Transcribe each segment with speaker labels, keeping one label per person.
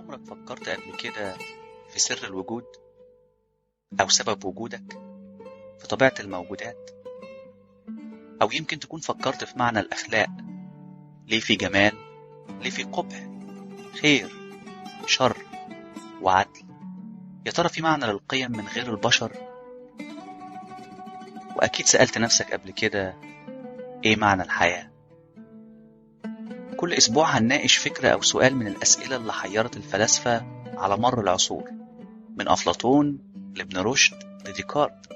Speaker 1: عمرك فكرت قبل كده في سر الوجود أو سبب وجودك، في طبيعة الموجودات؟ أو يمكن تكون فكرت في معنى الأخلاق، ليه في جمال، ليه في قبح، خير، شر وعدل؟ يا ترى في معنى للقيم من غير البشر؟ وأكيد سألت نفسك قبل كده إيه معنى الحياة؟ كل أسبوع هنناقش فكرة أو سؤال من الأسئلة اللي حيرت الفلاسفة على مر العصور، من أفلاطون لابن رشد لديكارت.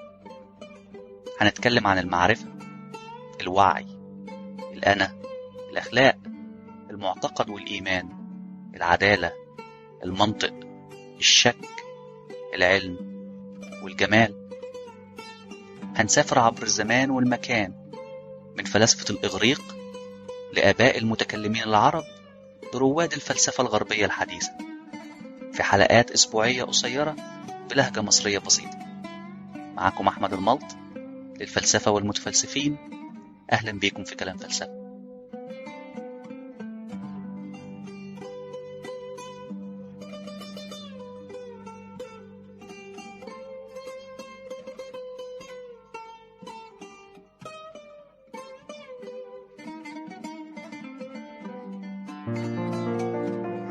Speaker 1: هنتكلم عن المعرفة، الوعي، الأنا، الأخلاق، المعتقد والإيمان، العدالة، المنطق، الشك، العلم والجمال. هنسافر عبر الزمان والمكان، من فلاسفة الإغريق لآباء المتكلمين العرب لرواد الفلسفة الغربية الحديثة، في حلقات أسبوعية قصيرة بلهجة مصرية بسيطة. معكم أحمد الملط للفلسفة والمتفلسفين. أهلا بيكم في كلام فلسفة.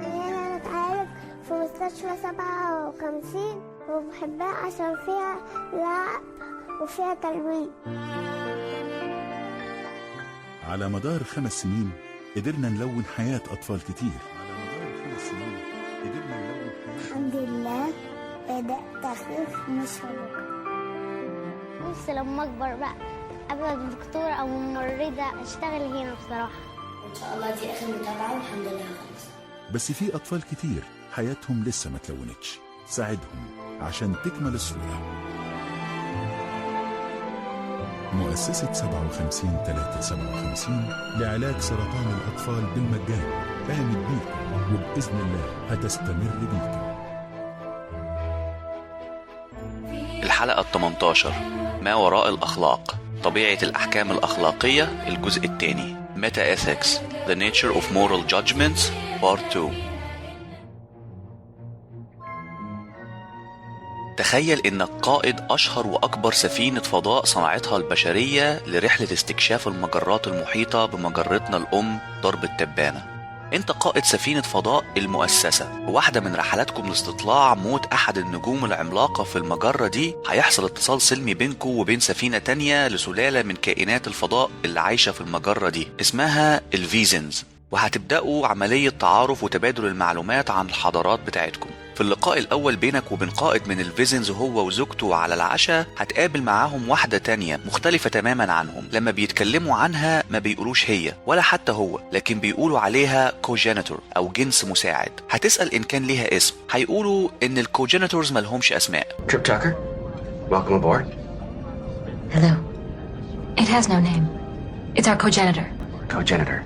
Speaker 2: أنا بتعالج في مستشفى 57 وبحبها عشان فيها لعب وفيها تلوين.
Speaker 3: على مدار 5 سنين قدرنا نلون حياة أطفال كتير.
Speaker 2: الحمد لله بدأت أخف مش هبقى. نفسي لما أكبر بقى أبقى دكتورة أو ممرضة أشتغل هنا بصراحة.
Speaker 4: إن شاء الله دي آخر متابعة والحمد لله خلاص.
Speaker 3: بس في أطفال كتير حياتهم لسه ما تلونتش. ساعدهم عشان تكمل الصورة. مؤسسة 57-357 لعلاج سرطان الأطفال بالمجان قامت بيكم، وبإذن الله هتستمر بيكم.
Speaker 1: الحلقة 18، ما وراء الأخلاق، طبيعة الأحكام الأخلاقية، الجزء الثاني، Meta Ethics, The Nature of Moral Judgments, Part 2. تخيل إنك قائد أشهر وأكبر سفينة فضاء صنعتها البشرية لرحلة استكشاف المجرات المحيطة بمجرتنا الأم درب التبانة. أنت قائد سفينة فضاء المؤسسة، وواحدة من رحلاتكم لاستطلاع موت أحد النجوم العملاقة في المجرة دي هيحصل اتصال سلمي بينكم وبين سفينة تانية لسلالة من كائنات الفضاء اللي عايشة في المجرة دي اسمها الفيزنز، وهتبدأوا عملية تعارف وتبادل المعلومات عن الحضارات بتاعتكم. في اللقاء الأول بينك وبين قائد من الفيزنز هو وزوجته على العشاء، هتقابل معاهم واحدة تانية مختلفة تماما عنهم. لما بيتكلموا عنها ما بيقولوش هي ولا حتى هو، لكن بيقولوا عليها كوجينيتور أو جنس مساعد. هتسأل إن كان ليها اسم، هيقولوا إن الكوجينيتورز ملهمش أسماء.
Speaker 5: Trip Tucker, welcome aboard.
Speaker 4: Hello. It has no name. It's our cogenitor.
Speaker 5: Cogenitor.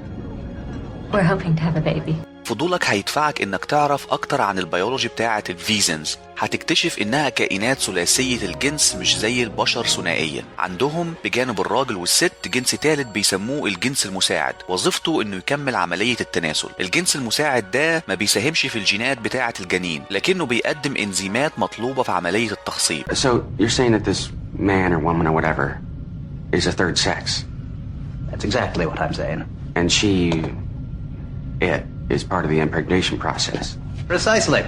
Speaker 4: We're hoping to have a baby.
Speaker 1: فضولك هيدفعك انك تعرف اكتر عن البيولوجي بتاعة الفيزنز. هتكتشف انها كائنات ثلاثية الجنس مش زي البشر ثنائية. عندهم بجانب الراجل والست جنس ثالث بيسموه الجنس المساعد، وظيفته انه يكمل عملية التناسل. الجنس المساعد ده ما بيساهمش في الجينات بتاعة الجنين، لكنه بيقدم انزيمات مطلوبة في عملية التخصيب.
Speaker 5: So you're saying that this man or woman or whatever is a third sex?
Speaker 6: That's exactly what I'm saying.
Speaker 5: And it is part of the impregnation process.
Speaker 6: Precisely.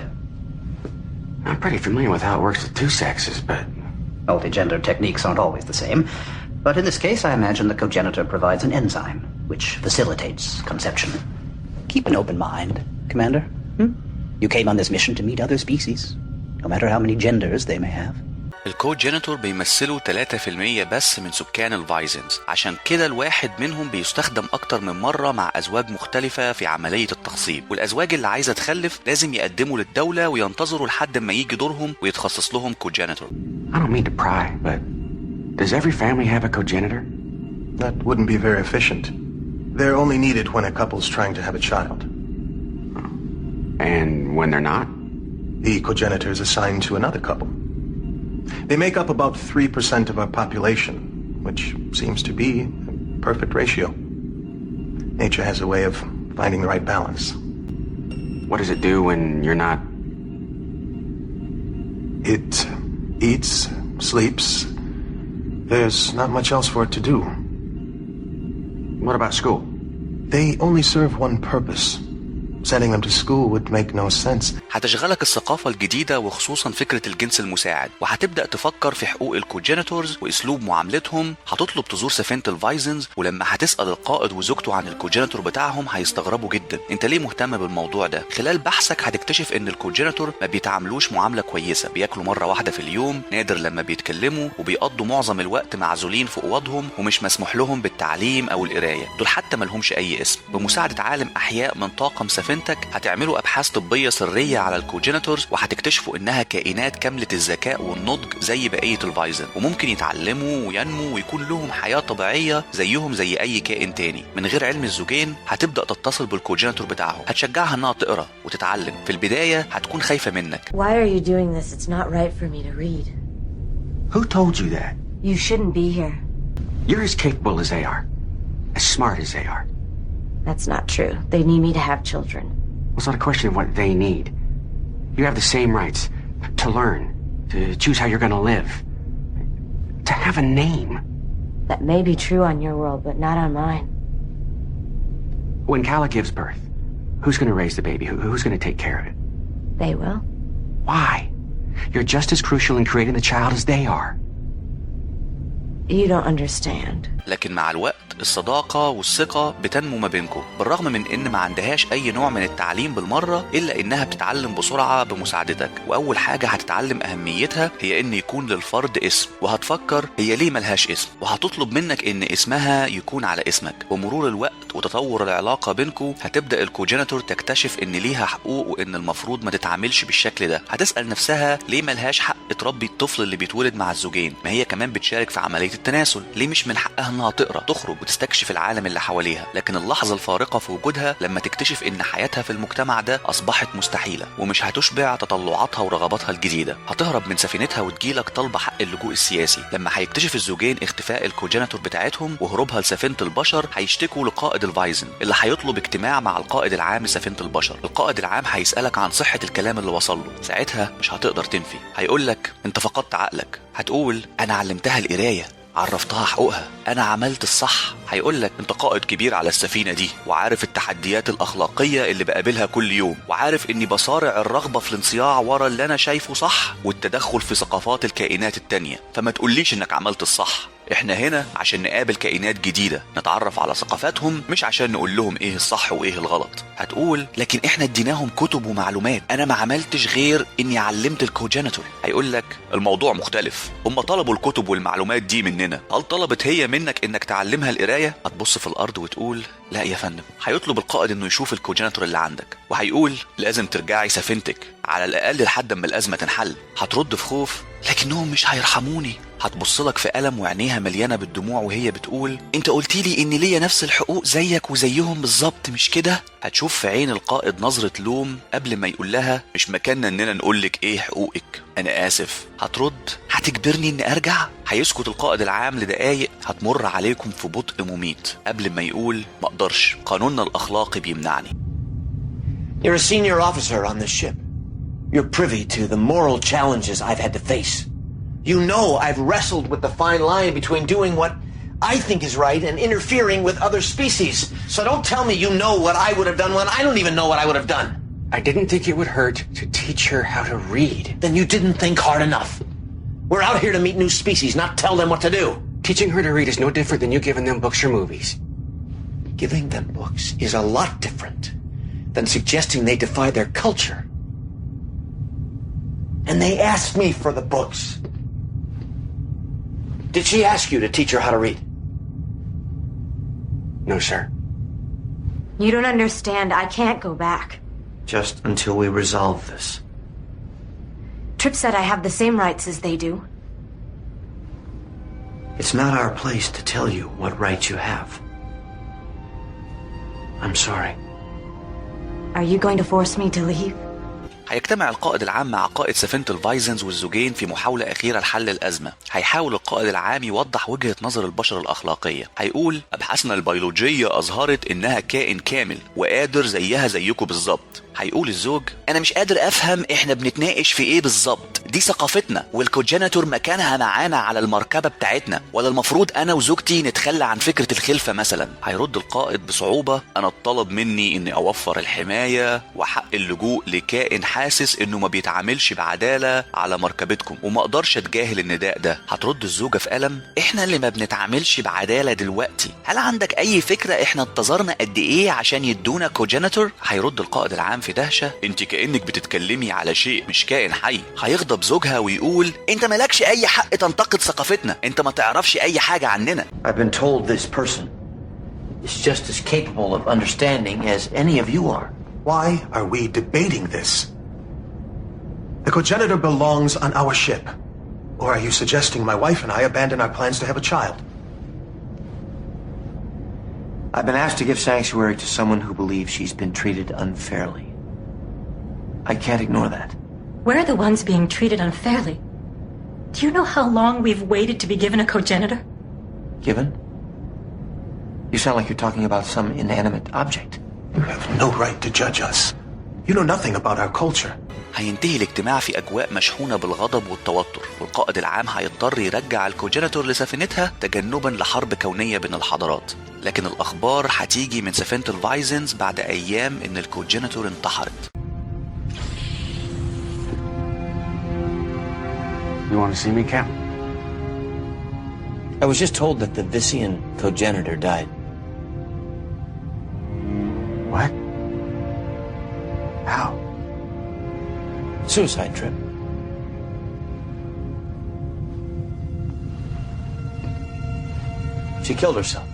Speaker 5: I'm pretty familiar with how it works with two sexes, but...
Speaker 6: Multi-gender techniques aren't always the same. But in this case, I imagine the cogenitor provides an enzyme, which facilitates conception. Keep an open mind, Commander. You came on this mission to meet other species, no matter how many genders they may have.
Speaker 1: الكوجينيتور بيمثلوا 3% بس من سكان الفايزنز، عشان كده الواحد منهم بيستخدم أكتر من مرة مع أزواج مختلفة في عملية التخصيب. والأزواج اللي عايزة تخلف لازم يقدموا للدولة وينتظروا لحد ما يجي دورهم ويتخصص لهم كوجينيتور.
Speaker 5: I don't mean to pry, but does every family have a cogenitor?
Speaker 7: That wouldn't be very efficient. They're only needed when a couple's trying to have a child.
Speaker 5: And when they're not?
Speaker 7: The cogenitor is assigned to another couple. They make up about 3% of our population, which seems to be a perfect ratio. Nature has a way of finding the right balance.
Speaker 5: What does it do when you're not?
Speaker 7: It eats, sleeps. There's not much else for it to do.
Speaker 5: What about school?
Speaker 7: They only serve one purpose. Sending them to school would make no sense.
Speaker 1: هتشغلك الثقافة الجديدة وخصوصا فكرة الجنس المساعد، وهتبدأ تفكر في حقوق الكوجينيتورز وأسلوب معاملتهم. هتطلب تزور سفينة الفايزنز، ولما هتسأل القائد وزوجته عن الكوجينيتور بتاعهم هيستغربوا جدا. انت ليه مهتم بالموضوع ده؟ خلال بحثك هتكتشف ان الكوجينيتور ما بيتعاملوش معاملة كويسة، بياكلوا مرة واحدة في اليوم، نادر لما بيتكلموا، وبيقضوا معظم الوقت معزولين في أوضهم، ومش مسموح لهم بالتعليم أو القراية. دول حتى ملهمش أي اسم. بمساعدة عالم أحياء من طاقم سفينتك هتعملوا أبحاث طبية سرية على الكوجينيتورز، وهتكتشفوا إنها كائنات كاملة الذكاء والنضج زي بقية الفايزن، وممكن يتعلموا وينموا ويكون لهم حياة طبيعية زيهم زي أي كائن تاني. من غير علم الزوجين هتبدأ تتصل بالكوجينيتور بتاعهم، هتشجعها إنها تقرأ وتتعلم. في البداية هتكون خايفة منك.
Speaker 8: Why are you doing this? It's not right for me to read.
Speaker 5: Who told you that?
Speaker 8: You shouldn't be here.
Speaker 5: You're as capable as they are. As smart as they are.
Speaker 8: That's not true. They need me to have children.
Speaker 5: It's not a question of what they need. You have the same rights to learn, to choose how you're going to live, to have a name.
Speaker 8: That may be true on your world, but not on mine.
Speaker 5: When Kala gives birth, who's going to raise the baby? Who's going to take care of it?
Speaker 8: They will.
Speaker 5: Why? You're just as crucial in creating the child as they are.
Speaker 8: You don't understand.
Speaker 1: لكن مع الوقت الصداقة والثقة بتنمو ما بينكم، بالرغم من إن ما عندهاش أي نوع من التعليم بالمرة، إلا إنها بتتعلم بسرعة بمساعدتك. وأول حاجة هتتعلم أهميتها هي إن يكون للفرد اسم، وهتفكر هي ليه ملهاش اسم، وهتطلب منك إن اسمها يكون على اسمك. ومرور الوقت وتطور العلاقة بينكم هتبدأ الكوجينيتور تكتشف إن ليها حقوق وإن المفروض ما تتعاملش بالشكل ده. هتسأل نفسها ليه ملهاش حق تربي الطفل اللي بيتولد مع الزوجين؟ ما هي كمان بتشارك في عملية التناسل. ليه مش من حقها إنها تقرأ، تخرج وتستكشف العالم اللي حواليها؟ لكن اللحظة الفارقة في وجودها لما تكتشف إن حياتها في المجتمع ده أصبحت مستحيلة ومش هتشبع تطلعاتها ورغباتها الجديدة. هتهرب من سفينتها وتجيلك طلب حق اللجوء السياسي. لما هيكتشف الزوجين اختفاء الكوجينيتور بتاعتهم وهروبها لسفينة البشر، هيشتكوا لقائد الفايزن اللي هيطلب اجتماع مع القائد العام لسفينة البشر. القائد العام هيسألك عن صحة الكلام اللي وصل له. ساعتها مش هتقدر تنفي. هيقولك انت فقدت عقلك. هتقول انا علمتها القراية، عرفتها حقوقها، انا عملت الصح. هيقولك انت قائد كبير على السفينة دي وعارف التحديات الأخلاقية اللي بقابلها كل يوم، وعارف اني بصارع الرغبة في الانصياع ورا اللي انا شايفه صح والتدخل في ثقافات الكائنات التانية. فما تقوليش انك عملت الصح. احنا هنا عشان نقابل كائنات جديدة، نتعرف على ثقافاتهم، مش عشان نقول لهم ايه الصح وايه الغلط. هتقول لكن احنا اديناهم كتب ومعلومات، انا ما عملتش غير اني علمت الكوجينيتور. هيقولك الموضوع مختلف، هم طلبوا الكتب والمعلومات دي مننا، هل طلبت هي منك انك تعلمها القراية؟ هتبص في الارض وتقول لا يا فندم. هيطلب القائد انه يشوف الكوجينيتور اللي عندك، وهيقول لازم ترجعي سفينتك على الاقل لحد ما الازمة تنحل. هترد في خوف لكنهم مش هيرحموني. هتبصلك في ألم وعينيها مليانة بالدموع وهي بتقول انت قلتي لي ان ليا نفس الحقوق زيك وزيهم بالظبط، مش كده؟ هتشوف في عين القائد نظرة لوم قبل ما يقول لها مش مكاننا اننا نقولك ايه حقوقك، انا اسف. هترد هتجبرني اني ارجع؟ هيسكت القائد العام لدقايق هتمر عليكم في بطء مميت قبل ما يقول ما اقدرش، قانوننا الاخلاقي بيمنعني.
Speaker 9: You're a senior officer on this ship. You're privy to the moral challenges I've had to face. You know I've wrestled with the fine line between doing what I think is right and interfering with other species. So don't tell me you know what I would have done when I don't even know what I would have done.
Speaker 5: I didn't think it would hurt to teach her how to read.
Speaker 9: Then you didn't think hard enough. We're out here to meet new species, not tell them what to do.
Speaker 5: Teaching her to read is no different than you giving them books or movies.
Speaker 9: Giving them books is a lot different than suggesting they defy their culture. And they asked me for the books. Did she ask you to teach her how to read?
Speaker 5: No, sir.
Speaker 8: You don't understand. I can't go back.
Speaker 9: Just until we resolve this.
Speaker 8: Tripp said I have the same rights as they do.
Speaker 9: It's not our place to tell you what rights you have. I'm sorry.
Speaker 8: Are you going to force me to leave?
Speaker 1: هيجتمع القائد العام مع قائد سفينة الفايزنز والزوجين في محاولة أخيرة لحل الأزمة. هيحاول القائد العام يوضح وجهة نظر البشر الأخلاقية. هيقول أبحاثنا البيولوجية أظهرت إنها كائن كامل وقادر زيها زيكم بالظبط. هيقول الزوج أنا مش قادر أفهم إحنا بنتناقش في إيه بالظبط، دي ثقافتنا والكوجينيتور مكانها معانا على المركبة بتاعتنا، ولا المفروض أنا وزوجتي نتخلى عن فكرة الخلفة مثلا؟ هيرد القائد بصعوبة أنا اتطلب مني إني أوفر الحماية وحق اللجوء لكائن حاسس إنه ما بيتعاملش بعدالة على مركبتكم وما أقدرش أتجاهل النداء ده. هترد الزوجة في ألم إحنا اللي ما بنتعاملش بعدالة دلوقتي، هل عندك أي فكرة إحنا انتظرنا قد إيه عشان يدونا كوجينيتور؟ هيرد القائد العام في دهشة انت كأنك بتتكلمي على شيء مش كائن حي. هيغضب زوجها ويقول انت مالكش اي حق تنتقد ثقافتنا، انت ما تعرفش اي حاجة عننا.
Speaker 9: I've been told this person is just as capable of understanding as any of you are.
Speaker 7: Why are we debating this? The cogenitor belongs on our ship. Or are you suggesting my wife and I abandon our plans to have a child?
Speaker 9: I've been asked to give sanctuary to someone who believes she's been treated unfairly. I can't ignore that.
Speaker 4: We're the ones being treated unfairly. Do you know how long we've waited to be given a cogenitor?
Speaker 9: Given? You sound like you're talking about some inanimate object.
Speaker 7: You have no right to judge us. You know nothing about our culture.
Speaker 1: هينتهي الاجتماع في أجواء مشحونة بالغضب والتوتر، والقائد العام هيضطر يرجع الكوجينيتور لسفينتها تجنبا لحرب كونية بين الحضارات. لكن الأخبار هتيجي من سفينة الفايزنز بعد أيام إن الكوجينيتور انتحرت.
Speaker 5: You want to see me, Captain?
Speaker 9: I was just told that the Vissian cogenitor died.
Speaker 5: What? How?
Speaker 9: Suicide trip. She killed herself.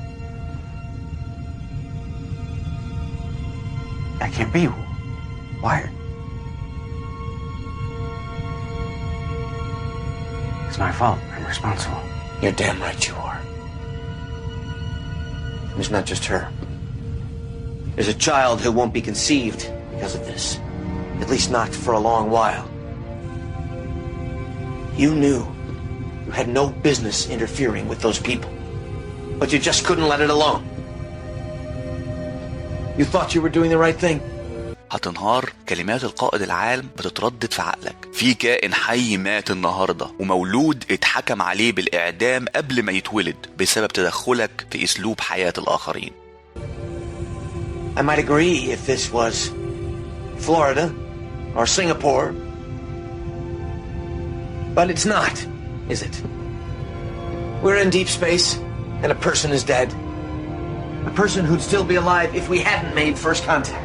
Speaker 5: That can't be. Why? It's my fault. I'm responsible.
Speaker 9: You're damn right you are. It's not just her. There's a child who won't be conceived because of this. At least not for a long while. You knew you had no business interfering with those people, but you just couldn't let it alone. You thought you were doing the right thing.
Speaker 1: هتنهار كلمات القائد العام بتتردد في عقلك. في كائن حي مات النهاردة ومولود اتحكم عليه بالإعدام قبل ما يتولد بسبب تدخلك في أسلوب حياة الآخرين.
Speaker 9: I might agree if this was Florida or Singapore, but it's not, is it? We're in deep space and a person is dead. A person who'd still be alive if we hadn't made first contact.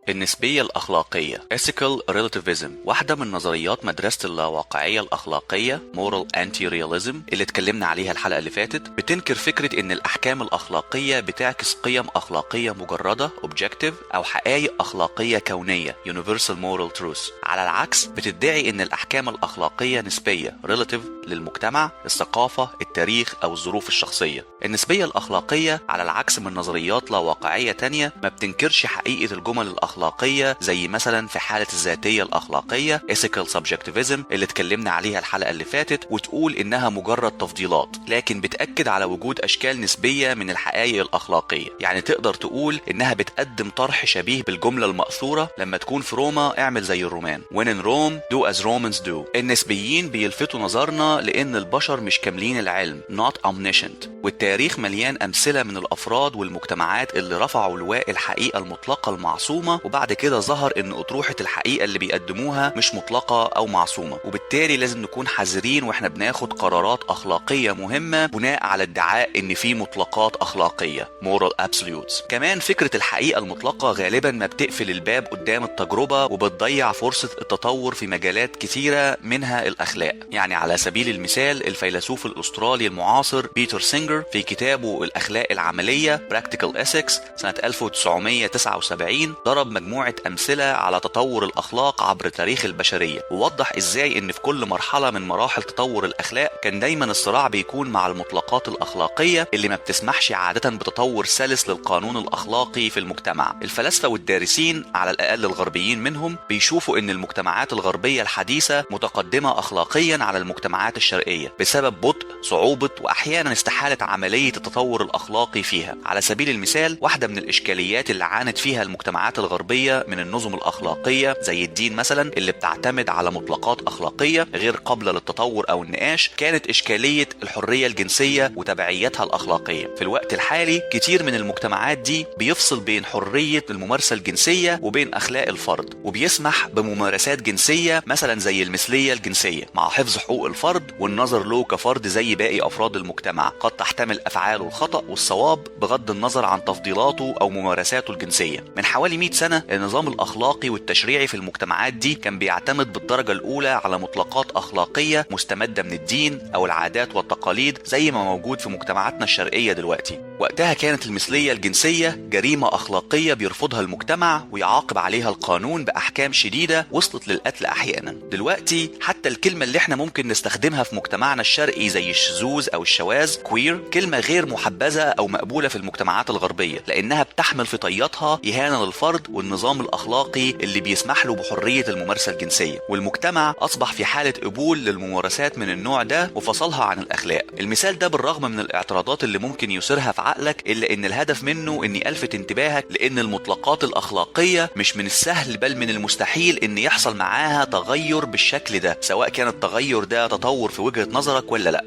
Speaker 1: النسبية الأخلاقية Ethical Relativism واحدة من نظريات مدرسة اللاواقعية الأخلاقية Moral Anti-Realism اللي اتكلمنا عليها الحلقة اللي فاتت. بتنكر فكرة إن الأحكام الأخلاقية بتعكس قيم أخلاقية مجردة Objective أو حقائق أخلاقية كونية Universal Moral Truth. على العكس بتدعي إن الأحكام الأخلاقية نسبية Relative للمجتمع، الثقافة، التاريخ أو الظروف الشخصية. النسبية الأخلاقية على العكس من نظريات لاواقعية تانية ما بتنكرش حقيقة الجمل الأخلاقية زي مثلا في حالة الذاتية الأخلاقية Ethical Subjectivism اللي اتكلمنا عليها الحلقة اللي فاتت، وتقول إنها مجرد تفضيلات، لكن بتأكد على وجود أشكال نسبية من الحقائق الأخلاقية. يعني تقدر تقول إنها بتقدم طرح شبيه بالجملة المأثورة لما تكون في روما اعمل زي الرومان When in Rome do as Romans do. النسبيين بيلفتوا نظرنا لأن البشر مش كاملين العلم Not omniscient، والتاريخ مليان أمثلة من الأفراد والمجتمعات اللي رفعوا لواء الحقيقة المطلقة المعصومة وبعد كده ظهر ان اطروحة الحقيقة اللي بيقدموها مش مطلقة او معصومة، وبالتالي لازم نكون حذرين واحنا بناخد قرارات اخلاقية مهمة بناء على ادعاء ان في مطلقات اخلاقية moral absolutes. كمان فكرة الحقيقة المطلقة غالبا ما بتقفل الباب قدام التجربة وبتضيع فرصة التطور في مجالات كتيرة منها الأخلاق. يعني على سبيل المثال الفيلسوف الأسترالي المعاصر بيتر سينجر في كتابه الأخلاق العملية Practical Ethics سنة 1979 ضرب مجموعة أمثلة على تطور الأخلاق عبر تاريخ البشرية، ووضح إزاي إن في كل مرحلة من مراحل تطور الأخلاق كان دايما الصراع بيكون مع المطلقات الأخلاقية اللي ما بتسمحش عادة بتطور سلس للقانون الأخلاقي في المجتمع. الفلاسفة والدارسين على الأقل الغربيين منهم بيشوفوا إن المجتمعات الغربية الحديثة متقدمة أخلاقيا على المجتمعات الشرقية بسبب بطء، صعوبة، وأحيانا استحالة عملية التطور الأخلاقي فيها. على سبيل المثال واحدة من الإشكاليات اللي عانت فيها المجتمعات الغربية من النظم الأخلاقية زي الدين مثلا اللي بتعتمد على مطلقات أخلاقية غير قابلة للتطور أو النقاش كانت إشكالية الحرية الجنسية وتبعيتها الأخلاقية. في الوقت الحالي كتير من المجتمعات دي بيفصل بين حرية الممارسة الجنسية وبين أخلاق الفرد، وبيسمح بممارسات جنسية مثلا زي المثلية الجنسية مع حفظ حقوق الفرد والنظر له كفرد زي باقي أفراد المجتمع قد تحتمل أفعاله الخطأ والصواب بغض النظر عن تفضيلاته أو ممارساته الجنسية. من حوالي 100 سنة النظام الأخلاقي والتشريعي في المجتمعات دي كان بيعتمد بالدرجة الأولى على مطلقات أخلاقية مستمدة من الدين أو العادات والتقاليد زي ما موجود في مجتمعاتنا الشرقية دلوقتي. وقتها كانت المثلية الجنسية جريمة أخلاقية بيرفضها المجتمع ويعاقب عليها القانون بأحكام شديدة وصلت للقتل أحيانا. دلوقتي حتى الكلمة اللي احنا ممكن نستخدمها في مجتمعنا الشرقي زي الشذوذ أو الشواذ كوير كلمة غير محبذة أو مقبولة في المجتمعات الغربية لأنها بتحمل في طياتها إهانة للفرد والنظام الأخلاقي اللي بيسمح له بحرية الممارسة الجنسية، والمجتمع أصبح في حالة قبول للممارسات من النوع ده وفصلها عن الأخلاق. المثال ده بالرغم من الاعتراضات اللي ممكن يثيرها في عقلك إلا إن الهدف منه إني ألفت انتباهك لأن المطلقات الأخلاقية مش من السهل بل من المستحيل إن يحصل معاها تغير بالشكل ده، سواء كان التغير ده تطور في وجهة نظرك ولا لأ.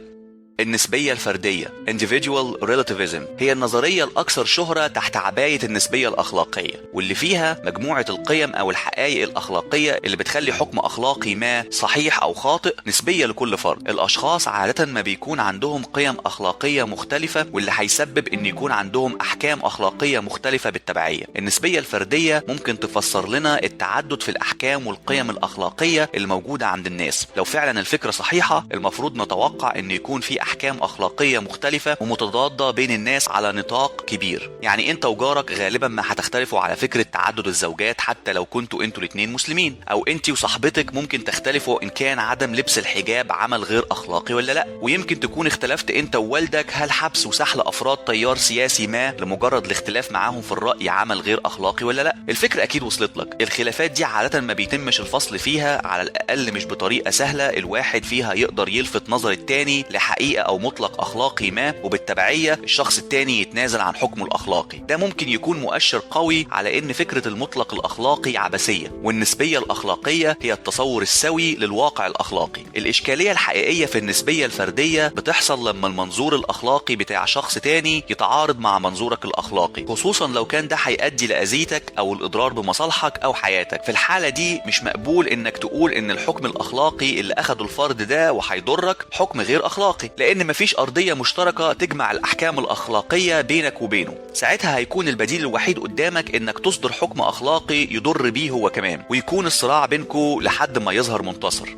Speaker 1: النسبية الفردية Individual Relativism هي النظرية الأكثر شهرة تحت عباية النسبية الأخلاقية، واللي فيها مجموعة القيم أو الحقائق الأخلاقية اللي بتخلي حكم أخلاقي ما صحيح أو خاطئ نسبية لكل فرد. الأشخاص عادة ما بيكون عندهم قيم أخلاقية مختلفة واللي هيسبب إن يكون عندهم أحكام أخلاقية مختلفة بالتبعية. النسبية الفردية ممكن تفسر لنا التعدد في الأحكام والقيم الأخلاقية الموجودة عند الناس. لو فعلا الفكرة صحيحة المفروض نتوقع إن يكون في أحكام أخلاقية مختلفة ومتضادة بين الناس على نطاق كبير. يعني أنت وجارك غالبا ما هتختلفوا على فكرة تعدد الزوجات حتى لو كنتوا أنتوا الاتنين مسلمين، أو أنت وصاحبتك ممكن تختلفوا إن كان عدم لبس الحجاب عمل غير أخلاقي ولا لأ، ويمكن تكون اختلفت أنت ووالدك هل حبس وسحل أفراد تيار سياسي ما لمجرد الاختلاف معاهم في الرأي عمل غير أخلاقي ولا لأ. الفكرة أكيد وصلت لك. الخلافات دي عادة ما بيتمش الفصل فيها، على الأقل مش بطريقة سهلة الواحد فيها يقدر يلفت نظر التاني لحقيقة أو مطلق أخلاقي ما وبالتبعية الشخص التاني يتنازل عن حكمه الأخلاقي. ده ممكن يكون مؤشر قوي على إن فكرة المطلق الأخلاقي عبثية، والنسبية الأخلاقية هي التصور السوي للواقع الأخلاقي. الإشكالية الحقيقية في النسبية الفردية بتحصل لما المنظور الأخلاقي بتاع شخص تاني يتعارض مع منظورك الأخلاقي، خصوصا لو كان ده هيؤدي لأذيتك أو الإضرار بمصالحك أو حياتك. في الحالة دي مش مقبول إنك تقول إن الحكم الأخلاقي اللي أخده الفرد ده وهيضرك حكم غير أخلاقي، لأن مفيش أرضية مشتركة تجمع الأحكام الأخلاقية بينك وبينه. ساعتها هيكون البديل الوحيد قدامك إنك تصدر حكم أخلاقي يضر بيه هو كمان، ويكون الصراع بينكو لحد ما يظهر منتصر.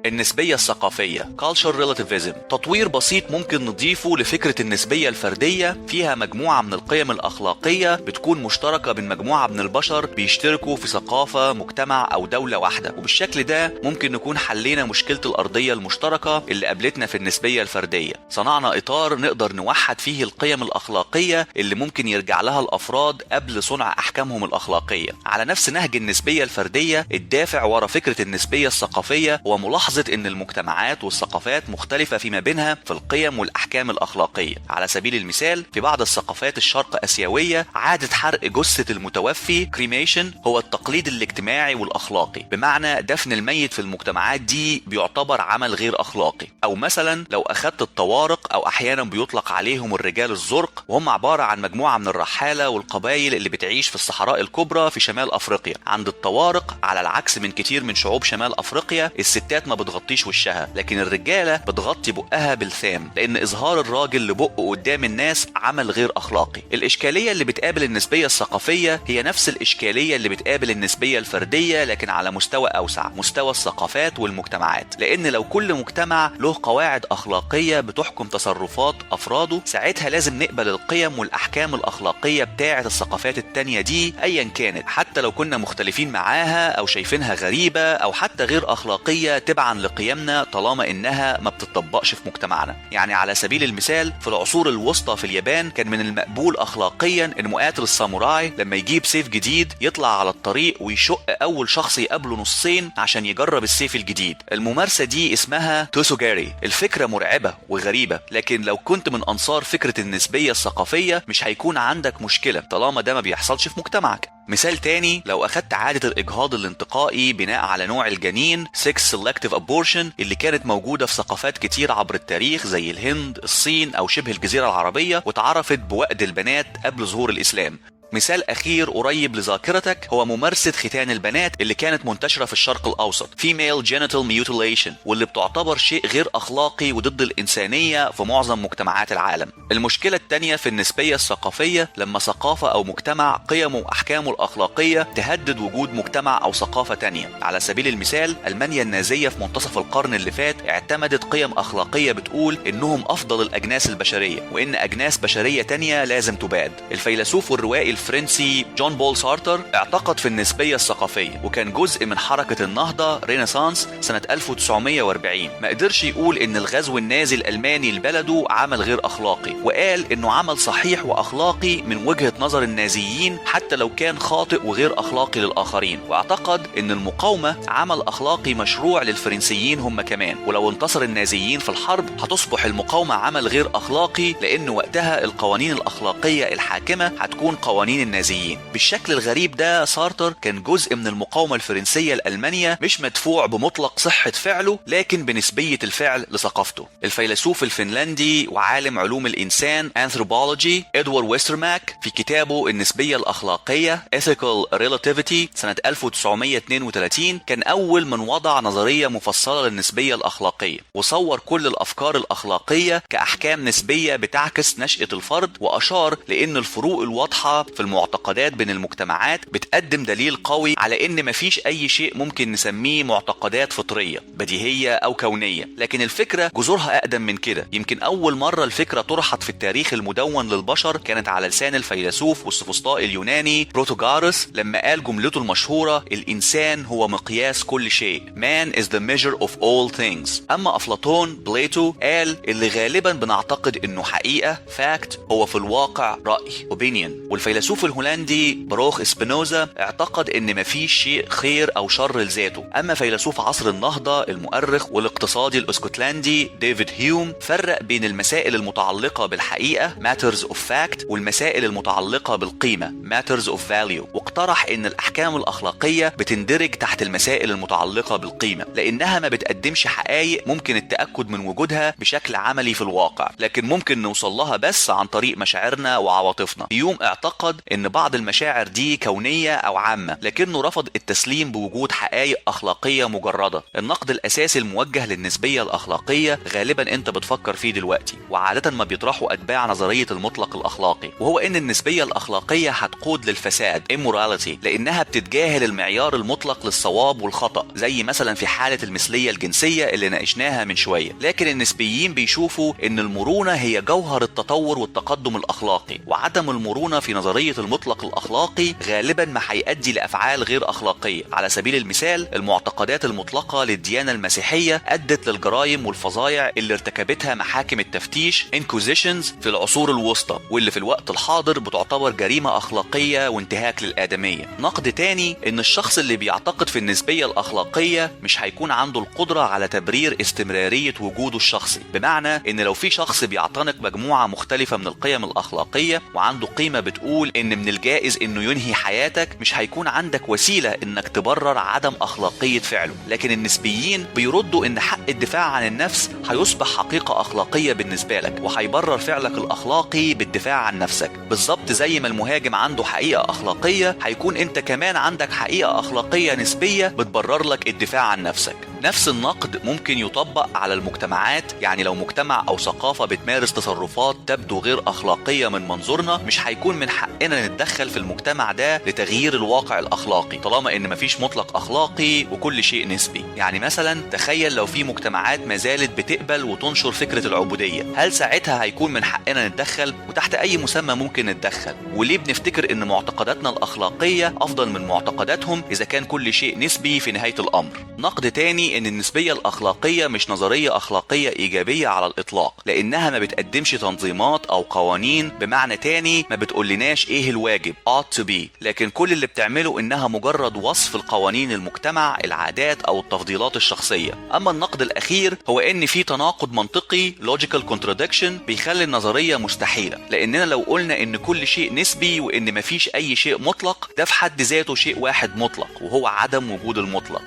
Speaker 1: النسبية الثقافية Cultural Relativism تطوير بسيط ممكن نضيفه لفكرة النسبية الفردية، فيها مجموعة من القيم الأخلاقية بتكون مشتركة بين مجموعة من البشر بيشتركوا في ثقافة، مجتمع أو دولة واحدة، وبالشكل ده ممكن نكون حلينا مشكلة الأرضية المشتركة اللي قابلتنا في النسبية الفردية. صنعنا إطار نقدر نوحد فيه القيم الأخلاقية اللي ممكن يرجع لها الأفراد قبل صنع أحكامهم الأخلاقية. على نفس نهج النسبية الفردية الدافع ورا فكرة النسبية الثقافية هو ملاحظة إن المجتمعات والثقافات مختلفة فيما بينها في القيم والأحكام الأخلاقية. على سبيل المثال في بعض الثقافات الشرق آسيوية عادة حرق جثة المتوفي cremation هو التقليد الاجتماعي والأخلاقي، بمعنى دفن الميت في المجتمعات دي بيعتبر عمل غير أخلاقي. أو مثلا لو أخذت الطوارق أو أحيانا بيطلق عليهم الرجال الزرق، وهم عبارة عن مجموعة من الرحالة والقبائل اللي بتعيش في الصحراء الكبرى في شمال أفريقيا. عند الطوارق على العكس من كتير من شعوب شمال أفريقيا الستات ما بتغطيش وشها، لكن الرجالة بتغطي بقها بالثام، لأن إظهار الراجل لبقه قدام الناس عمل غير أخلاقي. الإشكالية اللي بتقابل النسبية الثقافية هي نفس الإشكالية اللي بتقابل النسبية الفردية، لكن على مستوى أوسع، مستوى الثقافات والمجتمعات. لأن لو كل مجتمع له قواعد أخلاقية بتحكم تصرفات أفراده، ساعتها لازم نقبل القيم والأحكام الأخلاقية بتاعة الثقافات التانية دي أيا كانت، حتى لو كنا مختلفين معاها أو شايفينها غريبة أو حتى غير أخلاقية تبعا لقيمنا، طالما إنها ما بتطبقش في مجتمعنا. يعني على سبيل المثال في العصور الوسطى في اليابان كان من المقبول أخلاقيا إن مقاتل الساموراي لما يجيب سيف جديد يطلع على الطريق ويشق أول شخص يقابله نصين عشان يجرب السيف الجديد. الممارسة دي اسمها توسوجاري. الفكرة مرعبة وغريبة، لكن لو كنت من أنصار فكرة النسبية الثقافية مش هيكون عندك مشكلة طالما ده ما بيحصلش في مجتمعك. مثال تاني، لو أخدت عادة الإجهاض الانتقائي بناء على نوع الجنين Sex Selective Abortion اللي كانت موجودة في ثقافات كتير عبر التاريخ زي الهند، الصين أو شبه الجزيرة العربية، واتعرفت بوأد البنات قبل ظهور الإسلام. مثال أخير قريب لذاكرتك هو ممارسة ختان البنات اللي كانت منتشرة في الشرق الأوسط Female Genital Mutilation، واللي بتعتبر شيء غير أخلاقي وضد الإنسانية في معظم مجتمعات العالم. المشكلة التانية في النسبية الثقافية لما ثقافة أو مجتمع قيمه وأحكامه الأخلاقية تهدد وجود مجتمع أو ثقافة تانية. على سبيل المثال ألمانيا النازية في منتصف القرن اللي فات اعتمدت قيم أخلاقية بتقول إنهم أفضل الأجناس البشرية وإن أجناس بشرية تانية لازم تباد. الفيلسوف والروائي الفرنسي جون بول سارتر اعتقد في النسبية الثقافية وكان جزء من حركة النهضة رينيسانس سنة 1940. ما قدرش يقول ان الغزو النازي الألماني لبلده عمل غير أخلاقي، وقال انه عمل صحيح وأخلاقي من وجهة نظر النازيين حتى لو كان خاطئ وغير أخلاقي للآخرين، واعتقد ان المقاومة عمل أخلاقي مشروع للفرنسيين هم كمان، ولو انتصر النازيين في الحرب هتصبح المقاومة عمل غير أخلاقي، لأن وقتها القوانين الأخلاقية الحاكمة هتكون قوانين النازيين. بالشكل الغريب ده سارتر كان جزء من المقاومة الفرنسية لألمانيا، مش مدفوع بمطلق صحة فعله لكن بنسبية الفعل لثقافته. الفيلسوف الفنلندي وعالم علوم الإنسان أنثروبولوجي إدوارد ويسترماك في كتابه النسبية الأخلاقية Ethical Relativity سنة 1932 كان أول من وضع نظرية مفصلة للنسبية الأخلاقية، وصور كل الأفكار الأخلاقية كأحكام نسبية بتعكس نشأة الفرد، وأشار لأن الفروق الواضحة في المعتقدات بين المجتمعات بتقدم دليل قوي على ان مفيش اي شيء ممكن نسميه معتقدات فطرية بديهية او كونية، لكن الفكرة جذورها اقدم من كده. يمكن اول مرة الفكرة طرحت في التاريخ المدون للبشر كانت على لسان الفيلسوف والسوفسطائي اليوناني بروتوغارس لما قال جملته المشهورة: الانسان هو مقياس كل شيء. Man is the measure of all things. اما افلاطون بليتو قال اللي غالبا بنعتقد انه حقيقة fact هو في الواقع رأي opinion. والفيلسوف الهولندي بروخ اسبينوزا اعتقد ان مفيش شيء خير او شر لذاته. اما فيلسوف عصر النهضة المؤرخ والاقتصادي الاسكتلندي ديفيد هيوم فرق بين المسائل المتعلقة بالحقيقة matters of fact والمسائل المتعلقة بالقيمة matters of value، واقترح ان الاحكام الاخلاقية بتندرج تحت المسائل المتعلقة بالقيمة لانها ما بتقدمش حقائق ممكن التأكد من وجودها بشكل عملي في الواقع، لكن ممكن نوصل لها بس عن طريق مشاعرنا وعواطفنا. هيوم اعتقد ان بعض المشاعر دي كونية او عامة، لكنه رفض التسليم بوجود حقائق اخلاقية مجردة. النقد الاساسي الموجه للنسبية الاخلاقية غالبا انت بتفكر فيه دلوقتي وعادة ما بيطرحه اتباع نظرية المطلق الاخلاقي، وهو ان النسبية الاخلاقية هتقود للفساد immorality لانها بتتجاهل المعيار المطلق للصواب والخطأ، زي مثلا في حالة المثلية الجنسية اللي ناقشناها من شوية. لكن النسبيين بيشوفوا ان المرونة هي جوهر التطور والتقدم الاخلاقي، وعدم المرونة في نظرية المطلق الأخلاقي غالبا ما هيؤدي لأفعال غير أخلاقية. على سبيل المثال المعتقدات المطلقة للديانة المسيحية أدت للجرائم والفظائع اللي ارتكبتها محاكم التفتيش Inquisitions في العصور الوسطى، واللي في الوقت الحاضر بتعتبر جريمة أخلاقية وانتهاك للآدمية. نقد تاني إن الشخص اللي بيعتقد في النسبية الأخلاقية مش هيكون عنده القدرة على تبرير استمرارية وجوده الشخصي، بمعنى إن لو في شخص بيعتنق مجموعة مختلفة من القيم الأخلاقية وعنده قيمة بتقول ان من الجائز انه ينهي حياتك، مش هيكون عندك وسيلة انك تبرر عدم اخلاقية فعله. لكن النسبيين بيردوا ان حق الدفاع عن النفس هيصبح حقيقة اخلاقية بالنسبة لك، وهيبرر فعلك الاخلاقي بالدفاع عن نفسك. بالظبط زي ما المهاجم عنده حقيقة اخلاقية، هيكون انت كمان عندك حقيقة اخلاقية نسبية بتبرر لك الدفاع عن نفسك. نفس النقد ممكن يطبق على المجتمعات، يعني لو مجتمع أو ثقافة بتمارس تصرفات تبدو غير أخلاقية من منظورنا، مش هيكون من حقنا نتدخل في المجتمع ده لتغيير الواقع الأخلاقي، طالما إن مفيش مطلق أخلاقي وكل شيء نسبي. يعني مثلا تخيل لو في مجتمعات ما زالت بتقبل وتنشر فكرة العبودية، هل ساعتها هيكون من حقنا نتدخل؟ وتحت أي مسمى ممكن نتدخل؟ وليه بنفتكر إن معتقداتنا الأخلاقية أفضل من معتقداتهم إذا كان كل شيء نسبي في نهاية الأمر؟ نقد تاني إن النسبية الأخلاقية مش نظرية أخلاقية إيجابية على الإطلاق، لأنها ما بتقدمش تنظيمات أو قوانين، بمعنى تاني ما بتقولناش إيه الواجب ought to be، لكن كل اللي بتعمله إنها مجرد وصف القوانين المجتمع، العادات أو التفضيلات الشخصية. أما النقد الأخير هو إن في تناقض منطقي logical contradiction بيخلي النظرية مستحيلة، لأننا لو قلنا إن كل شيء نسبي وإن مفيش أي شيء مطلق، ده في حد ذاته شيء واحد مطلق وهو عدم وجود المطلق.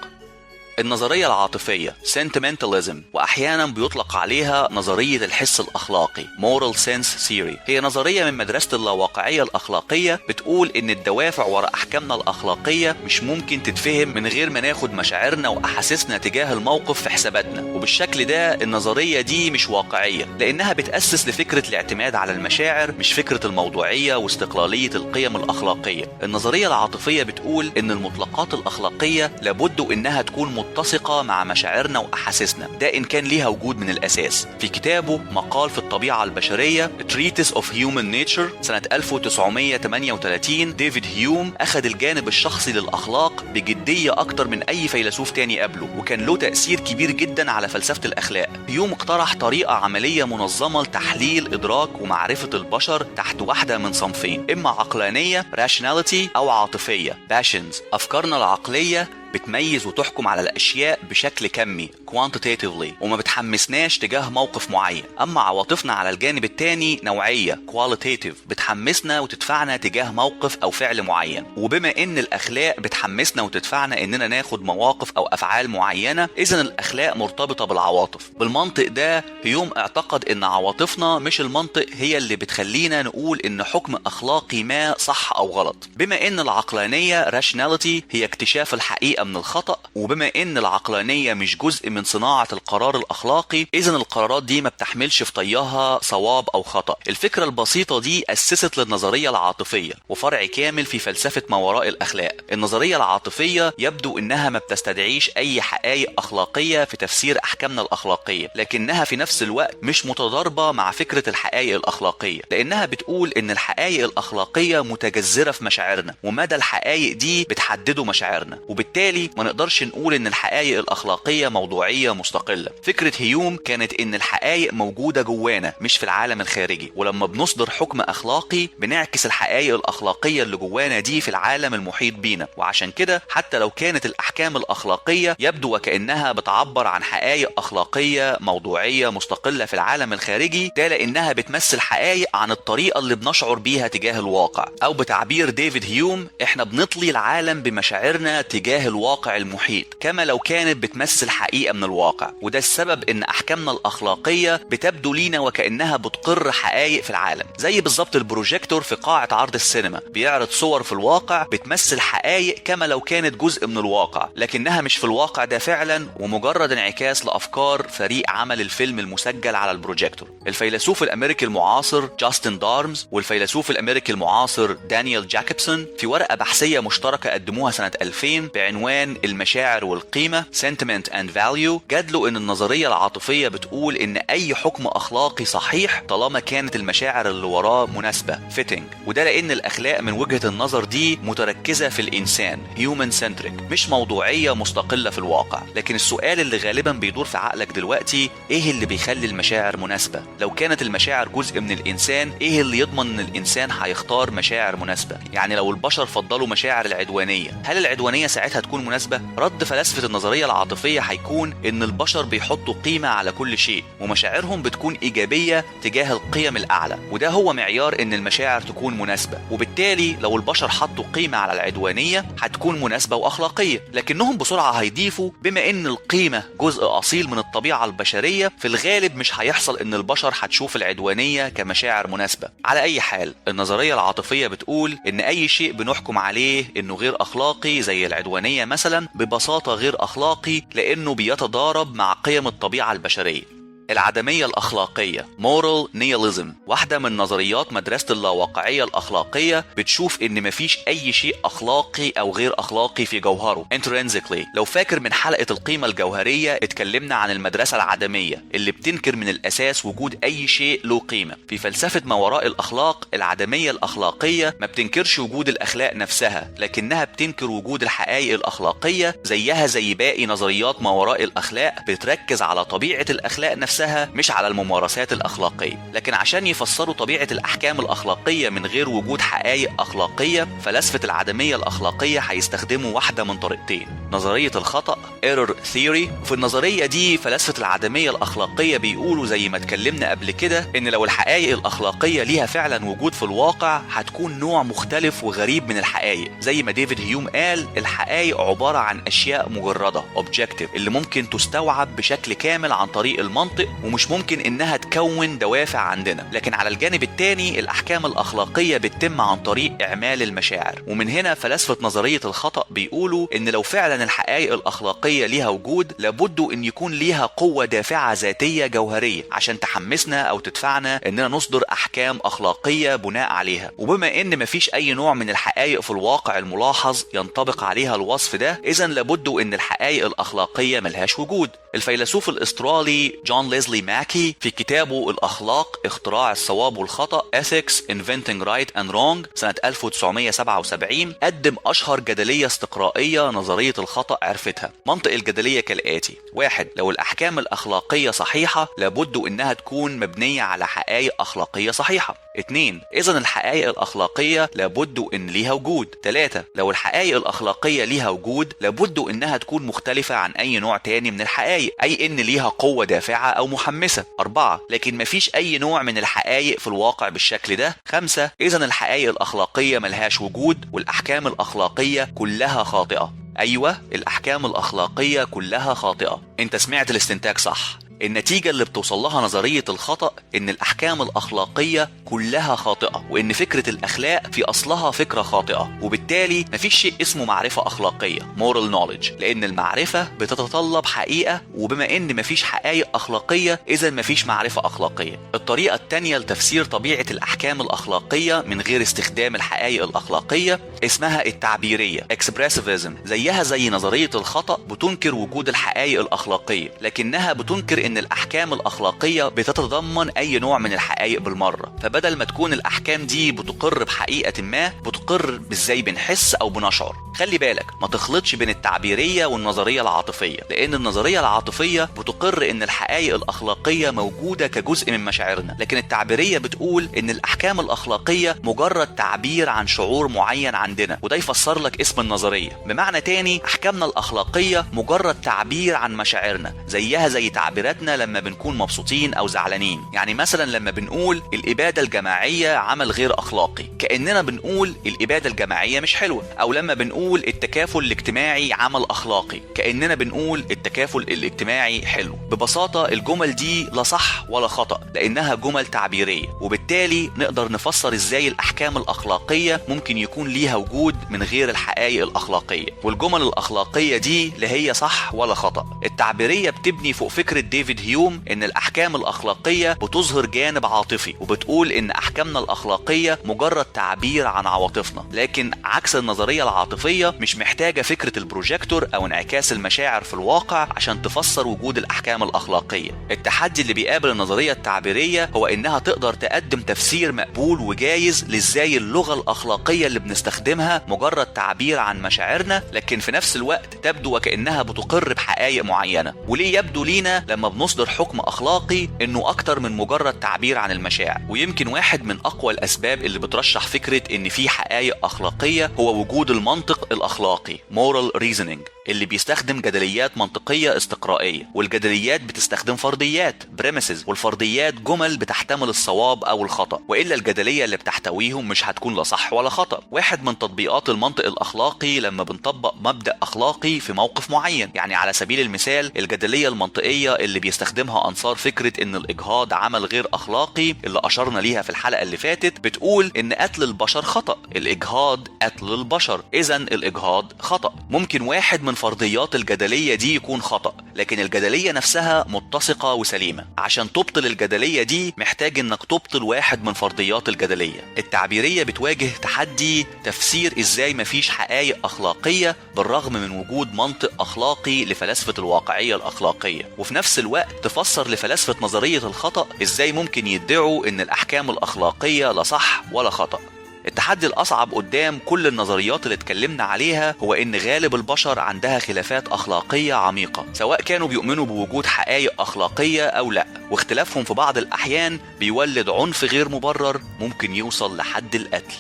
Speaker 1: النظرية العاطفية sentimentalism، وأحيانا بيطلق عليها نظرية الحس الأخلاقي moral sense theory، هي نظرية من مدرسة اللاواقعية الأخلاقية بتقول إن الدوافع وراء أحكامنا الأخلاقية مش ممكن تتفهم من غير ما ناخد مشاعرنا وأحاسيسنا تجاه الموقف في حساباتنا، وبالشكل ده النظرية دي مش واقعية، لأنها بتأسس لفكرة الاعتماد على المشاعر مش فكرة الموضوعية واستقلالية القيم الأخلاقية. النظرية العاطفية بتقول إن المطلقات الأخلاقية لابد إنها تكون متسقة مع مشاعرنا وأحاسيسنا، ده إن كان ليها وجود من الأساس. في كتابه مقال في الطبيعة البشرية Treatise of Human Nature سنة 1938، ديفيد هيوم أخذ الجانب الشخصي للأخلاق بجدية أكتر من أي فيلسوف تاني قبله، وكان له تأثير كبير جدا على فلسفة الأخلاق. هيوم اقترح طريقة عملية منظمة لتحليل إدراك ومعرفة البشر تحت واحدة من صنفين، إما عقلانية rationality أو عاطفية passions. أفكارنا العقلية بتميز وتحكم على الأشياء بشكل كمي quantitatively وما بتحمسناش تجاه موقف معين، أما عواطفنا على الجانب التاني نوعية qualitative، بتحمسنا وتدفعنا تجاه موقف أو فعل معين. وبما إن الأخلاق بتحمسنا وتدفعنا إننا ناخد مواقف أو أفعال معينة، إذن الأخلاق مرتبطة بالعواطف. بالمنطق ده هيوم اعتقد إن عواطفنا مش المنطق هي اللي بتخلينا نقول إن حكم أخلاقي ما صح أو غلط. بما إن العقلانية rationality هي اكتشاف الحقيقة من الخطأ، وبما ان العقلانية مش جزء من صناعة القرار الأخلاقي، إذن القرارات دي ما بتحملش في طيها صواب أو خطأ. الفكرة البسيطة دي أسست للنظرية العاطفية وفرع كامل في فلسفة ما وراء الأخلاق. النظرية العاطفية يبدو إنها ما بتستدعيش أي حقائق أخلاقية في تفسير أحكامنا الأخلاقية، لكنها في نفس الوقت مش متضاربة مع فكرة الحقائق الأخلاقية، لأنها بتقول إن الحقائق الأخلاقية متجذرة في مشاعرنا، ومدى الحقائق دي بتحدده مشاعرنا، وبالتالي ما نقدرش نقول ان الحقائق الاخلاقيه موضوعيه مستقله. فكره هيوم كانت ان الحقائق موجوده جوانا مش في العالم الخارجي، ولما بنصدر حكم اخلاقي بنعكس الحقائق الاخلاقيه اللي جوانا دي في العالم المحيط بينا. وعشان كده حتى لو كانت الاحكام الاخلاقيه يبدو وكانها بتعبر عن حقائق اخلاقيه موضوعيه مستقله في العالم الخارجي، ده لانها بتمثل حقائق عن الطريقه اللي بنشعر بيها تجاه الواقع، او بتعبير ديفيد هيوم احنا بنطلي العالم بمشاعرنا تجاه الواقع المحيط كما لو كانت بتمثل حقيقة من الواقع. وده السبب ان احكامنا الاخلاقية بتبدو لينا وكأنها بتقر حقائق في العالم، زي بالظبط البروجيكتور في قاعة عرض السينما بيعرض صور في الواقع بتمثل حقائق كما لو كانت جزء من الواقع، لكنها مش في الواقع ده فعلا ومجرد انعكاس لافكار فريق عمل الفيلم المسجل على البروجيكتور. الفيلسوف الامريكي المعاصر جاستن دارمز والفيلسوف الامريكي المعاصر دانيال جاكوبسون في ورقة بحثية مشتركة قدموها سنة 2000 بعنوان المشاعر والقيمة Sentiment and Value، جادلوا ان النظرية العاطفية بتقول ان اي حكم اخلاقي صحيح طالما كانت المشاعر اللي وراه مناسبة fitting، وده لان الاخلاق من وجهة النظر دي متركزة في الانسان human centric مش موضوعية مستقلة في الواقع. لكن السؤال اللي غالبا بيدور في عقلك دلوقتي، ايه اللي بيخلي المشاعر مناسبة؟ لو كانت المشاعر جزء من الانسان، ايه اللي يضمن ان الانسان هيختار مشاعر مناسبة؟ يعني لو البشر فضلوا مشاعر العدوانية، هل العدوانية ساعتها تكون مناسبة؟ رد فلسفة النظرية العاطفية هيكون ان البشر بيحطوا قيمة على كل شيء ومشاعرهم بتكون ايجابية تجاه القيم الاعلى، وده هو معيار ان المشاعر تكون مناسبة. وبالتالي لو البشر حطوا قيمة على العدوانية هتكون مناسبة واخلاقية، لكنهم بسرعة هيضيفوا بما ان القيمة جزء اصيل من الطبيعة البشرية، في الغالب مش هيحصل ان البشر هتشوف العدوانية كمشاعر مناسبة. على اي حال النظرية العاطفية بتقول ان اي شيء بنحكم عليه انه غير اخلاقي زي العدوانية الحماية مثلا ببساطة غير أخلاقي لأنه بيتضارب مع قيم الطبيعة البشرية. العدمية الأخلاقية moral nihilism واحدة من نظريات مدرسة اللاواقعية الأخلاقية بتشوف إن مفيش أي شيء أخلاقي أو غير أخلاقي في جوهره intrinsically. لو فاكر من حلقة القيمة الجوهرية اتكلمنا عن المدرسة العدمية اللي بتنكر من الأساس وجود أي شيء له قيمة. في فلسفة ما وراء الأخلاق العدمية الأخلاقية ما بتنكرش وجود الأخلاق نفسها، لكنها بتنكر وجود الحقائق الأخلاقية زيها زي باقي نظريات ما وراء الأخلاق بتركز على طبيعة الأخلاق نفسها مش على الممارسات الأخلاقية. لكن عشان يفسروا طبيعة الأحكام الأخلاقية من غير وجود حقائق أخلاقية، فلسفة العدمية الأخلاقية هيستخدموا واحدة من طريقتين، نظرية الخطأ error theory. وفي النظرية دي فلسفة العدمية الأخلاقية بيقولوا زي ما اتكلمنا قبل كده إن لو الحقائق الأخلاقية ليها فعلا وجود في الواقع هتكون نوع مختلف وغريب من الحقائق. زي ما ديفيد هيوم قال الحقائق عبارة عن أشياء مجردة objective اللي ممكن تستوعب بشكل كامل عن طريق المنطق ومش ممكن إنها تكون دوافع عندنا. لكن على الجانب الثاني الأحكام الأخلاقية بتتم عن طريق إعمال المشاعر. ومن هنا فلسفة نظرية الخطأ بيقولوا إن لو فعلا الحقائق الأخلاقية ليها وجود لابد إن يكون ليها قوة دافعة ذاتية جوهرية عشان تحمسنا أو تدفعنا إننا نصدر أحكام أخلاقية بناء عليها. وبما إن مفيش أي نوع من الحقائق في الواقع الملاحظ ينطبق عليها الوصف ده، إذن لابد إن الحقائق الأخلاقية ملهاش وجود. الفيلسوف الأسترالي جون ليزلي ماكي في كتابه الأخلاق اختراع الصواب والخطأ Ethics Inventing Right and Wrong سنة 1977 قدم أشهر جدلية استقرائية نظرية الخطأ عرفتها. منطق الجدلية كالآتي: 1. لو الأحكام الأخلاقية صحيحة لابد إنها تكون مبنية على حقائق أخلاقية صحيحة. 2. إذن الحقائق الأخلاقية لابد إن ليها وجود. 3. لو الحقائق الأخلاقية ليها وجود لابد إنها تكون مختلفة عن أي نوع تاني من الحقائق، أي إن ليها قوة دافعة أو محمسة. 4. لكن مفيش أي نوع من الحقائق في الواقع بالشكل ده. 5. إذن الحقائق الأخلاقية ملهاش وجود والأحكام الأخلاقية كلها خاطئة. أيوة، الأحكام الأخلاقية كلها خاطئة. أنت سمعت الاستنتاج صح. النتيجة اللي بتوصل لها نظرية الخطأ إن الأحكام الأخلاقية كلها خاطئة، وإن فكرة الأخلاق في أصلها فكرة خاطئة، وبالتالي مفيش شيء اسمه معرفة أخلاقية moral knowledge، لأن المعرفة بتتطلب حقيقة، وبما إن مفيش حقائق أخلاقية إذن مفيش معرفة أخلاقية. الطريقة التانية لتفسير طبيعة الأحكام الأخلاقية من غير استخدام الحقائق الأخلاقية اسمها التعبيرية expressivism. زيها زي نظرية الخطأ بتنكر وجود الحقائق الأخلاقية، لكنها بتنكر إن الأحكام الأخلاقية بتتضمن أي نوع من الحقائق بالمرة. فبدل ما تكون الأحكام دي بتقر بحقيقة ما، بتقر بإزاي بنحس أو بنشعر. خلي بالك ما تخلطش بين التعبيرية والنظرية العاطفية، لأن النظرية العاطفية بتقر إن الحقائق الأخلاقية موجودة كجزء من مشاعرنا، لكن التعبيرية بتقول إن الأحكام الأخلاقية مجرد تعبير عن شعور معين عندنا، وده يفسر لك اسم النظرية. بمعنى تاني أحكامنا الأخلاقية مجرد تعبير عن مشاعرنا، زيها زي تعبيراتنا لما بنكون مبسوطين أو زعلانين. يعني مثلا لما بنقول الإبادة الجماعية عمل غير أخلاقي كأننا بنقول الإبادة الجماعية مش حلوة، أو لما بنقول التكافل الاجتماعي عمل أخلاقي كأننا بنقول التكافل الاجتماعي حلو. ببساطة الجمل دي لا صح ولا خطأ، لأنها جمل تعبيرية، وبالتالي نقدر نفسر إزاي الأحكام الأخلاقية ممكن يكون ليها وجود من غير الحقائق الأخلاقية. والجمل الأخلاقية دي لا هي صح ولا خطأ. التعبيرية بتبني فوق فكرة ديفيد هيوم إن الأحكام الأخلاقية بتظهر جانب عاطفي، وبتقول إن أحكامنا الأخلاقية مجرد تعبير عن عواطفنا. لكن عكس النظرية العاطفية مش محتاجة فكرة البروجيكتور أو انعكاس المشاعر في الواقع عشان تفسر وجود الأحكام الأخلاقية. التحدي اللي بيقابل النظرية التعبيرية هو إنها تقدر تقدم تفسير مقبول وجايز لإزاي اللغة الأخلاقية اللي بنستخدمها مجرد تعبير عن مشاعرنا، لكن في نفس الوقت تبدو وكأنها بتقر بحقائق معينة. وليه يبدو لينا لما بنصدر حكم أخلاقي إنه أكتر من مجرد تعبير عن المشاعر؟ ويمكن واحد من أقوى الأسباب اللي بترشح فكرة إن في حقائق أخلاقية هو وجود المنطق الأخلاقي moral reasoning. اللي بيستخدم جدليات منطقية استقرائية، والجدليات بتستخدم فرضيات بريمسز، والفرضيات جمل بتحتمل الصواب أو الخطأ، وإلا الجدلية اللي بتحتويهم مش هتكون لا صح ولا خطأ. واحد من تطبيقات المنطق الأخلاقي لما بنطبق مبدأ أخلاقي في موقف معين، يعني على سبيل المثال الجدلية المنطقية اللي بيستخدمها أنصار فكرة إن الإجهاض عمل غير أخلاقي اللي أشرنا ليها في الحلقة اللي فاتت، بتقول إن قتل البشر خطأ، الإجهاض قتل البشر، إذن الإجهاض خطأ. ممكن واحد من فرضيات الجدلية دي يكون خطأ، لكن الجدلية نفسها متسقة وسليمة. عشان تبطل الجدلية دي محتاج إنك تبطل واحد من فرضيات الجدلية. التعبيرية بتواجه تحدي تفسير إزاي مفيش حقائق أخلاقية بالرغم من وجود منطق أخلاقي لفلسفة الواقعية الأخلاقية، وفي نفس الوقت تفسر لفلسفة نظرية الخطأ إزاي ممكن يدعوا إن الأحكام الأخلاقية لا صح ولا خطأ. التحدي الأصعب قدام كل النظريات اللي اتكلمنا عليها هو إن غالب البشر عندها خلافات أخلاقية عميقة، سواء كانوا بيؤمنوا بوجود حقائق أخلاقية أو لا، واختلافهم في بعض الأحيان بيولد عنف غير مبرر ممكن يوصل لحد القتل.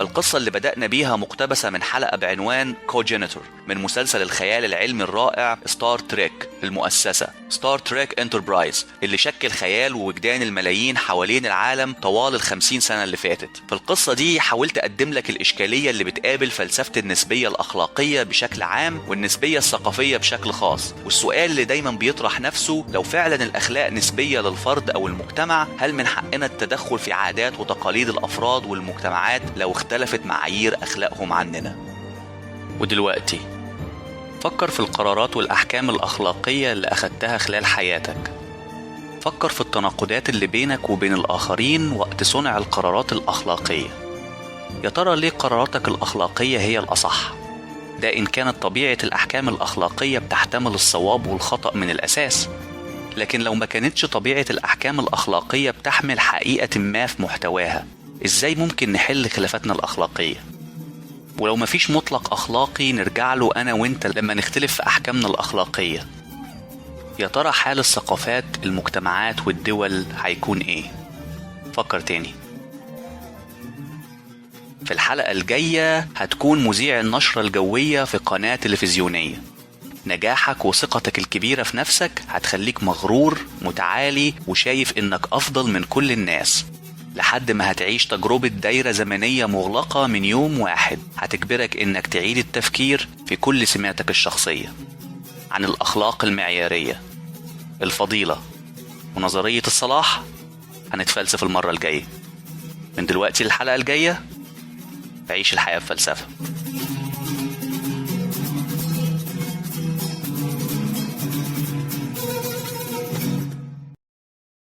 Speaker 1: القصة اللي بدأنا بيها مقتبسة من حلقة بعنوان كوجينيتور من مسلسل الخيال العلمي الرائع ستار تريك المؤسسة ستار تريك انتربرايز، اللي شكل خيال ووجدان الملايين حوالين العالم طوال 50 سنة اللي فاتت. في القصة دي حاولت أقدم لك الإشكالية اللي بتقابل فلسفة النسبية الأخلاقية بشكل عام والنسبية الثقافية بشكل خاص، والسؤال اللي دايما بيطرح نفسه: لو فعلا الأخلاق نسبية للفرد أو المجتمع، هل من حقنا التدخل في عادات وتقاليد الأفراد والمجتمعات لو اختلفت معايير أخلاقهم عننا؟ ودلوقتي فكر في القرارات والأحكام الأخلاقية اللي أخدتها خلال حياتك. فكر في التناقضات اللي بينك وبين الآخرين وقت صنع القرارات الأخلاقية. يا ترى ليه قراراتك الأخلاقية هي الأصح؟ ده إن كانت طبيعة الأحكام الأخلاقية بتحتمل الصواب والخطأ من الأساس، لكن لو ما كانتش طبيعة الأحكام الأخلاقية بتحمل حقيقة ما في محتواها، إزاي ممكن نحل خلافاتنا الأخلاقية؟ ولو مفيش مطلق أخلاقي نرجع له أنا وإنت لما نختلف في أحكامنا الأخلاقية، يا ترى حال الثقافات، المجتمعات والدول هيكون إيه؟ فكر تاني. في الحلقة الجاية هتكون مذيع النشرة الجوية في قناة تلفزيونية. نجاحك وثقتك الكبيرة في نفسك هتخليك مغرور متعالي وشايف إنك أفضل من كل الناس، لحد ما هتعيش تجربة دايرة زمنية مغلقة من يوم واحد هتجبرك إنك تعيد التفكير في كل سماتك الشخصية عن الأخلاق المعيارية، الفضيلة ونظرية الصلاح. هنتفلسف المرة الجاية. من دلوقتي للحلقة الجاية، عيش الحياة بفلسفة.